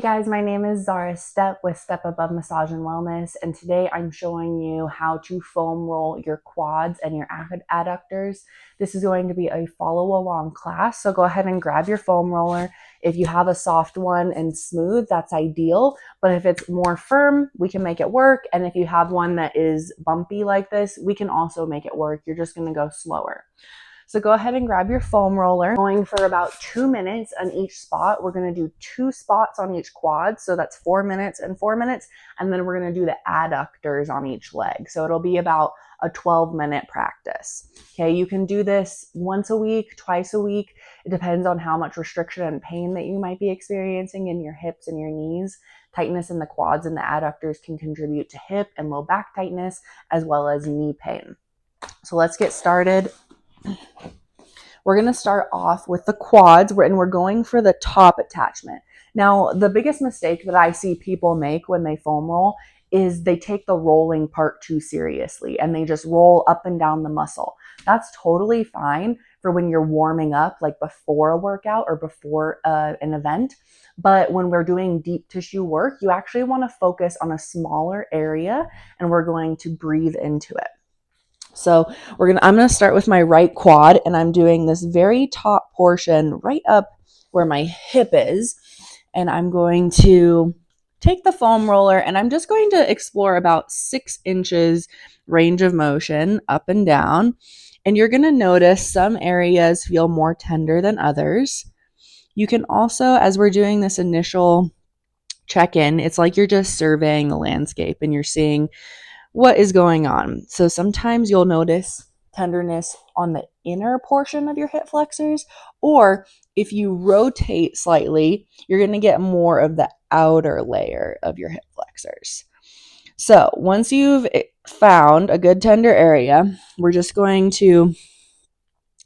Hey guys, my name is Zara Step with Step Above Massage and Wellness, and today I'm showing you how to foam roll your quads and your adductors. This is going to be a follow along class, so go ahead and grab your foam roller. If you have a soft one and smooth, that's ideal, but if it's more firm, we can make it work, and if you have one that is bumpy like this, we can also make it work. You're just going to go slower. So go ahead and grab your foam roller. Going for about 2 minutes on each spot. We're going to do 2 spots on each quad. So that's 4 minutes and 4 minutes. And then we're going to do the adductors on each leg. So it'll be about a 12-minute practice. Okay, you can do this once a week, twice a week. It depends on how much restriction and pain that you might be experiencing in your hips and your knees. Tightness in the quads and the adductors can contribute to hip and low back tightness as well as knee pain. So let's get started. We're going to start off with the quads, and we're going for the top attachment. Now, the biggest mistake that I see people make when they foam roll is they take the rolling part too seriously and they just roll up and down the muscle. That's totally fine for when you're warming up, like before a workout or before an event. But when we're doing deep tissue work, you actually want to focus on a smaller area, and we're going to breathe into it. So I'm going to start with my right quad, and I'm doing this very top portion right up where my hip is. And I'm going to take the foam roller and I'm just going to explore about 6 inches range of motion up and down. And you're going to notice some areas feel more tender than others. You can also, as we're doing this initial check-in, it's like you're just surveying the landscape and you're seeing what is going on. So sometimes you'll notice tenderness on the inner portion of your hip flexors, or if you rotate slightly, you're going to get more of the outer layer of your hip flexors. So once you've found a good tender area, we're just going to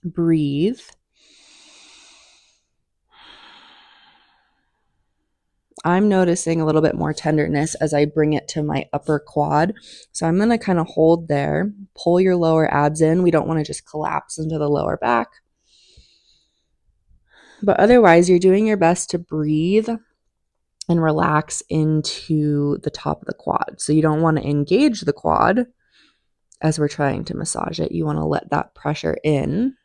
breathe. I'm noticing a little bit more tenderness as I bring it to my upper quad. So I'm going to kind of hold there, pull your lower abs in. We don't want to just collapse into the lower back. But otherwise, you're doing your best to breathe and relax into the top of the quad. So you don't want to engage the quad as we're trying to massage it. You want to let that pressure in.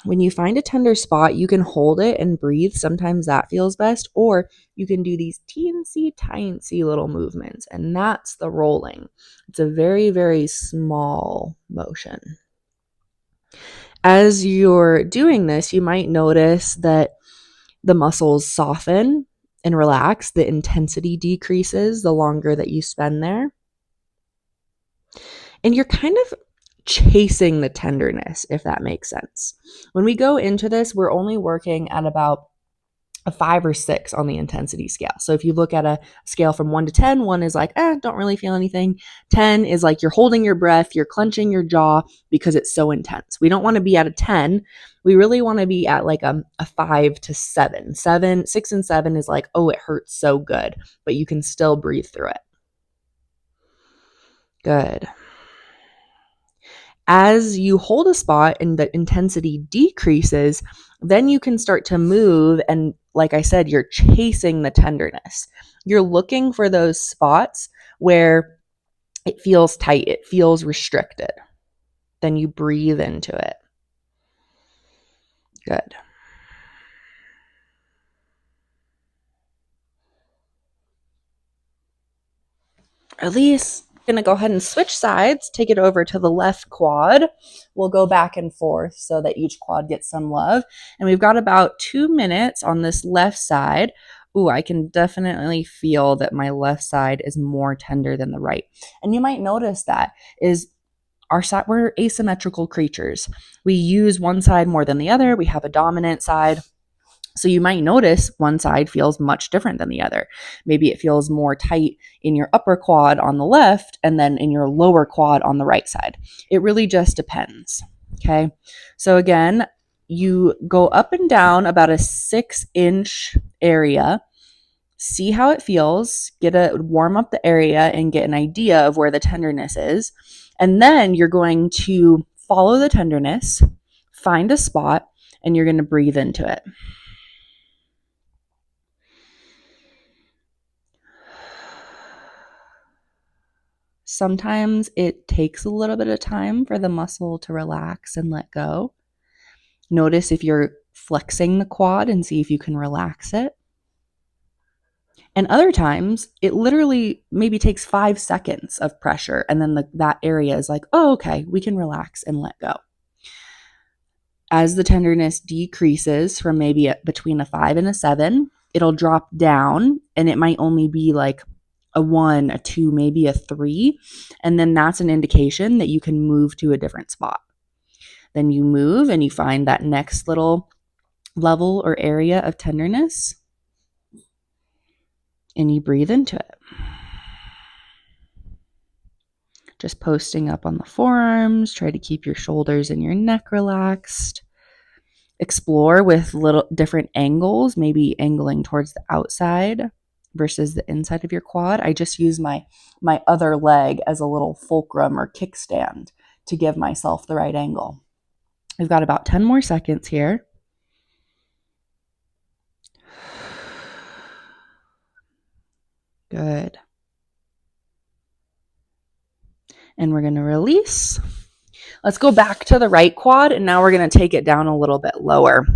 When you find a tender spot, you can hold it and breathe. Sometimes that feels best. Or you can do these teensy little movements, and that's the rolling. It's a very, very small motion. As you're doing this, you might notice that the muscles soften and relax. The intensity decreases the longer that you spend there. And you're kind of chasing the tenderness, if that makes sense. When we go into this, we're only working at about a 5 or 6 on the intensity scale. So if you look at a scale from 1 to 10, 1 is like, don't really feel anything. 10 is like you're holding your breath, you're clenching your jaw because it's so intense. We don't want to be at a 10. We really want to be at like a 5 to 7. 6 and 7 is like, oh, it hurts so good, but you can still breathe through it. Good. As you hold a spot and the intensity decreases, then you can start to move. And like I said, you're chasing the tenderness. You're looking for those spots where it feels tight, it feels restricted. Then you breathe into it. Good. Release. Going to go ahead and switch sides, take it over to the left quad. We'll go back and forth so that each quad gets some love. And we've got about 2 minutes on this left side. Ooh, I can definitely feel that my left side is more tender than the right. And you might notice that is our side, we're asymmetrical creatures. We use one side more than the other. We have a dominant side. So you might notice one side feels much different than the other. Maybe it feels more tight in your upper quad on the left and then in your lower quad on the right side. It really just depends. Okay. So again, you go up and down about a 6-inch area. See how it feels, warm up the area and get an idea of where the tenderness is. And then you're going to follow the tenderness, find a spot, and you're going to breathe into it. Sometimes it takes a little bit of time for the muscle to relax and let go. Notice if you're flexing the quad and see if you can relax it. And other times, it literally maybe takes 5 seconds of pressure, and then that area is like, oh, okay, we can relax and let go. As the tenderness decreases from maybe between a 5 and a 7, it'll drop down, and it might only be like a 1, a 2, maybe a 3. And then that's an indication that you can move to a different spot. Then you move and you find that next little level or area of tenderness, and you breathe into it. Just posting up on the forearms. Try to keep your shoulders and your neck relaxed. Explore with little different angles, maybe angling towards the outside versus the inside of your quad. I just use my other leg as a little fulcrum or kickstand to give myself the right angle. We've got about 10 more seconds here. Good. And we're going to release. Let's go back to the right quad, and now we're going to take it down a little bit lower.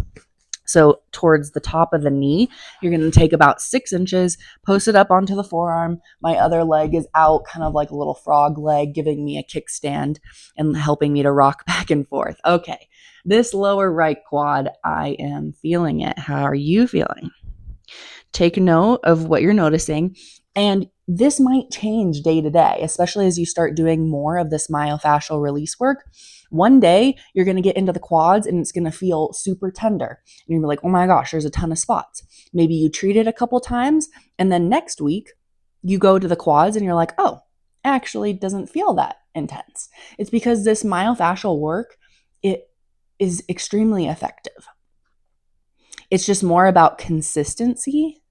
So towards the top of the knee, you're going to take about 6 inches, post it up onto the forearm. My other leg is out, kind of like a little frog leg, giving me a kickstand and helping me to rock back and forth. Okay, this lower right quad, I am feeling it. How are you feeling? Take note of what you're noticing. And this might change day to day, especially as you start doing more of this myofascial release work. One day, you're going to get into the quads and it's going to feel super tender. And you're like, oh my gosh, there's a ton of spots. Maybe you treat it a couple times, and then next week, you go to the quads and you're like, oh, actually doesn't feel that intense. It's because this myofascial work, it is extremely effective. It's just more about consistency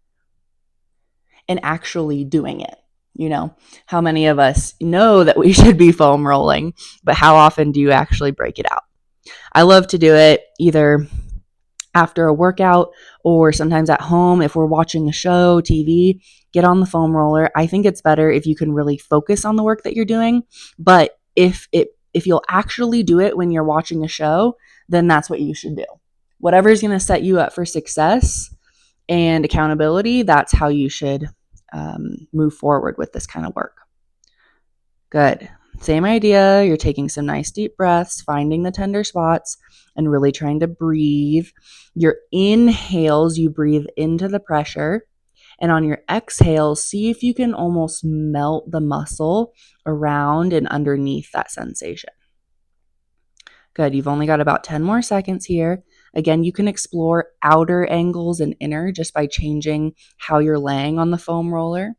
and actually doing it. You know, how many of us know that we should be foam rolling, but how often do you actually break it out? I love to do it either after a workout or sometimes at home if we're watching a show, TV, get on the foam roller. I think it's better if you can really focus on the work that you're doing, but if you'll actually do it when you're watching a show, then that's what you should do. Whatever is going to set you up for success and accountability, that's how you should move forward with this kind of work. Good. Same idea. You're taking some nice deep breaths, finding the tender spots, and really trying to breathe. Your inhales, you breathe into the pressure. And on your exhales, see if you can almost melt the muscle around and underneath that sensation. Good. You've only got about 10 more seconds here. Again, you can explore outer angles and inner just by changing how you're laying on the foam roller.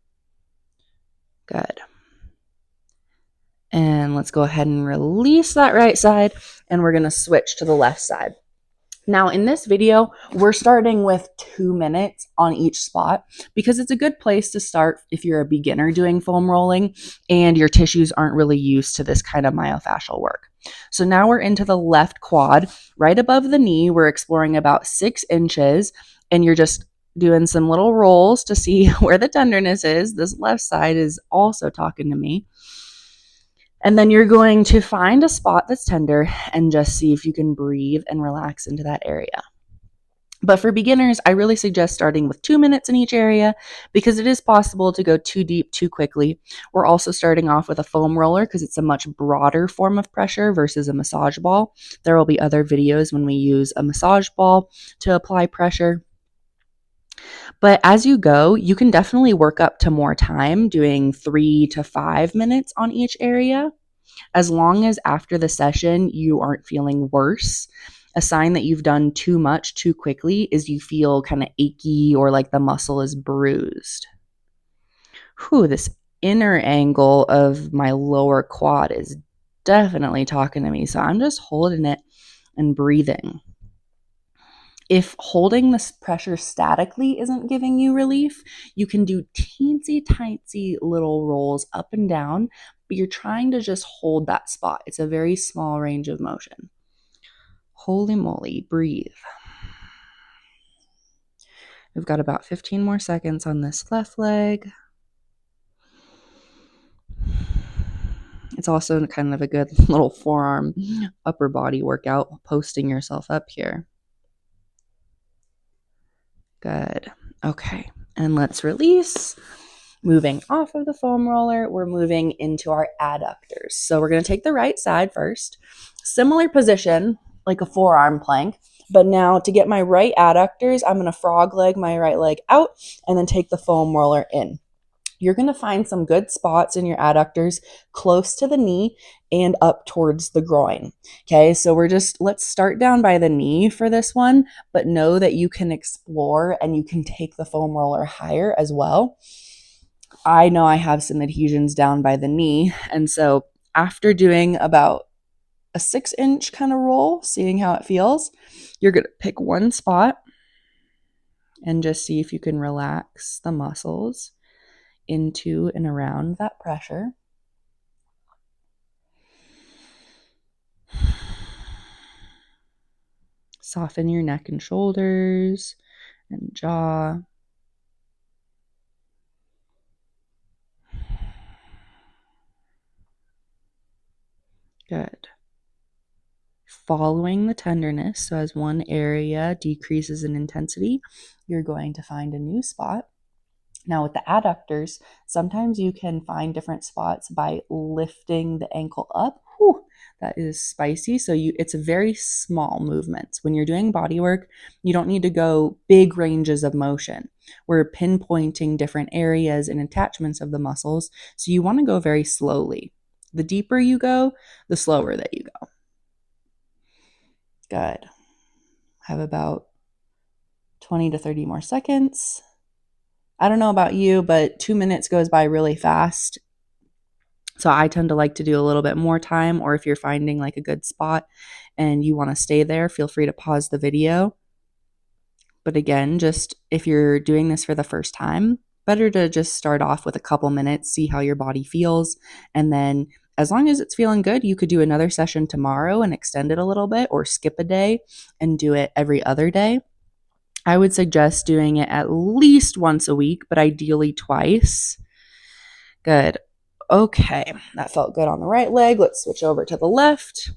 Good. And let's go ahead and release that right side, and we're going to switch to the left side. Now, in this video, we're starting with 2 minutes on each spot because it's a good place to start if you're a beginner doing foam rolling and your tissues aren't really used to this kind of myofascial work. So now we're into the left quad, right above the knee. We're exploring about 6 inches, and you're just doing some little rolls to see where the tenderness is. This left side is also talking to me. And then you're going to find a spot that's tender and just see if you can breathe and relax into that area. But for beginners, I really suggest starting with 2 minutes in each area because it is possible to go too deep too quickly. We're also starting off with a foam roller because it's a much broader form of pressure versus a massage ball. There will be other videos when we use a massage ball to apply pressure. But as you go, you can definitely work up to more time doing 3 to 5 minutes on each area. As long as after the session you aren't feeling worse. A sign that you've done too much too quickly is you feel kind of achy or like the muscle is bruised. This inner angle of my lower quad is definitely talking to me. So I'm just holding it and breathing. If holding this pressure statically isn't giving you relief, you can do teensy tiny little rolls up and down, but you're trying to just hold that spot. It's a very small range of motion. Holy moly, breathe. We've got about 15 more seconds on this left leg. It's also kind of a good little forearm upper body workout, posting yourself up here. Good. Okay, and let's release. Moving off of the foam roller, we're moving into our adductors. So we're going to take the right side first. Similar position, like a forearm plank. But now to get my right adductors, I'm going to frog leg my right leg out and then take the foam roller in. You're going to find some good spots in your adductors close to the knee and up towards the groin. Okay, so let's start down by the knee for this one, but know that you can explore and you can take the foam roller higher as well. I know I have some adhesions down by the knee, and so after doing about a 6-inch kind of roll, seeing how it feels, you're going to pick one spot and just see if you can relax the muscles into and around that pressure. Soften your neck and shoulders and jaw. Good. Following the tenderness, so as one area decreases in intensity, you're going to find a new spot. Now with the adductors, sometimes you can find different spots by lifting the ankle up. Whew, that is spicy. So it's very small movements. When you're doing body work, you don't need to go big ranges of motion. We're pinpointing different areas and attachments of the muscles. So you want to go very slowly. The deeper you go, the slower that you go. Good. Have about 20 to 30 more seconds. I don't know about you, but 2 minutes goes by really fast. So I tend to like to do a little bit more time, or if you're finding like a good spot and you want to stay there, feel free to pause the video. But again, just if you're doing this for the first time, better to just start off with a couple minutes, see how your body feels. And then as long as it's feeling good, you could do another session tomorrow and extend it a little bit, or skip a day and do it every other day. I would suggest doing it at least once a week, but ideally twice. Good. Okay, that felt good on the right leg. Let's switch over to the left.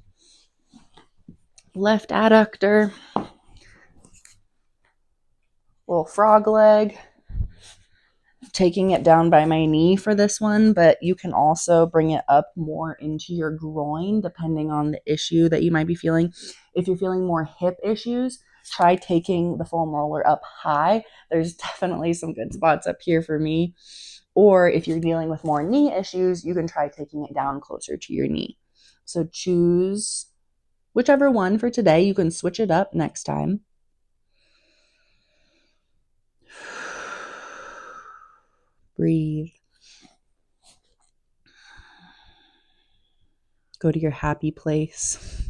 Left adductor. Little frog leg. Taking it down by my knee for this one, but you can also bring it up more into your groin depending on the issue that you might be feeling. If you're feeling more hip issues, try taking the foam roller up high. There's definitely some good spots up here for me. Or if you're dealing with more knee issues, you can try taking it down closer to your knee. So choose whichever one for today. You can switch it up next time. Breathe. Go to your happy place.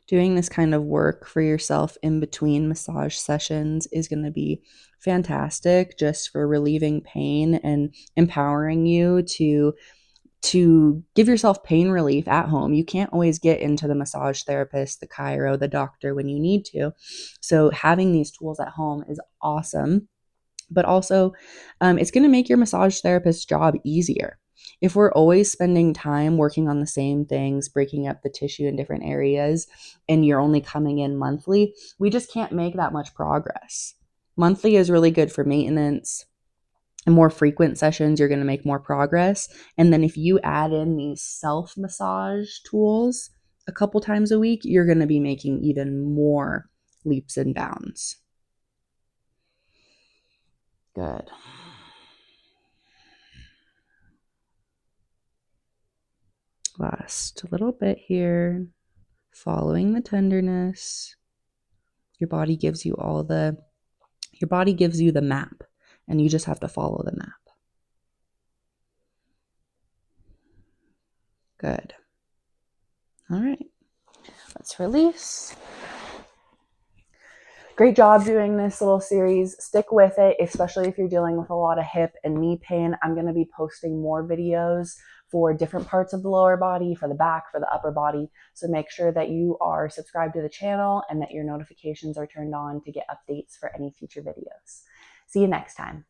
Doing this kind of work for yourself in between massage sessions is going to be fantastic just for relieving pain and empowering you to give yourself pain relief at home. You can't always get into the massage therapist, the chiro, the doctor when you need to. So having these tools at home is awesome. But also, it's going to make your massage therapist's job easier. If we're always spending time working on the same things, breaking up the tissue in different areas, and you're only coming in monthly, we just can't make that much progress. Monthly is really good for maintenance. And more frequent sessions, you're going to make more progress. And then if you add in these self-massage tools a couple times a week, you're going to be making even more leaps and bounds. Good. Last little bit here. Following the tenderness. Your body gives you the map, and you just have to follow the map. Good. All right. Let's release. Great job doing this little series. Stick with it, especially if you're dealing with a lot of hip and knee pain. I'm going to be posting more videos for different parts of the lower body, for the back, for the upper body. So make sure that you are subscribed to the channel and that your notifications are turned on to get updates for any future videos. See you next time.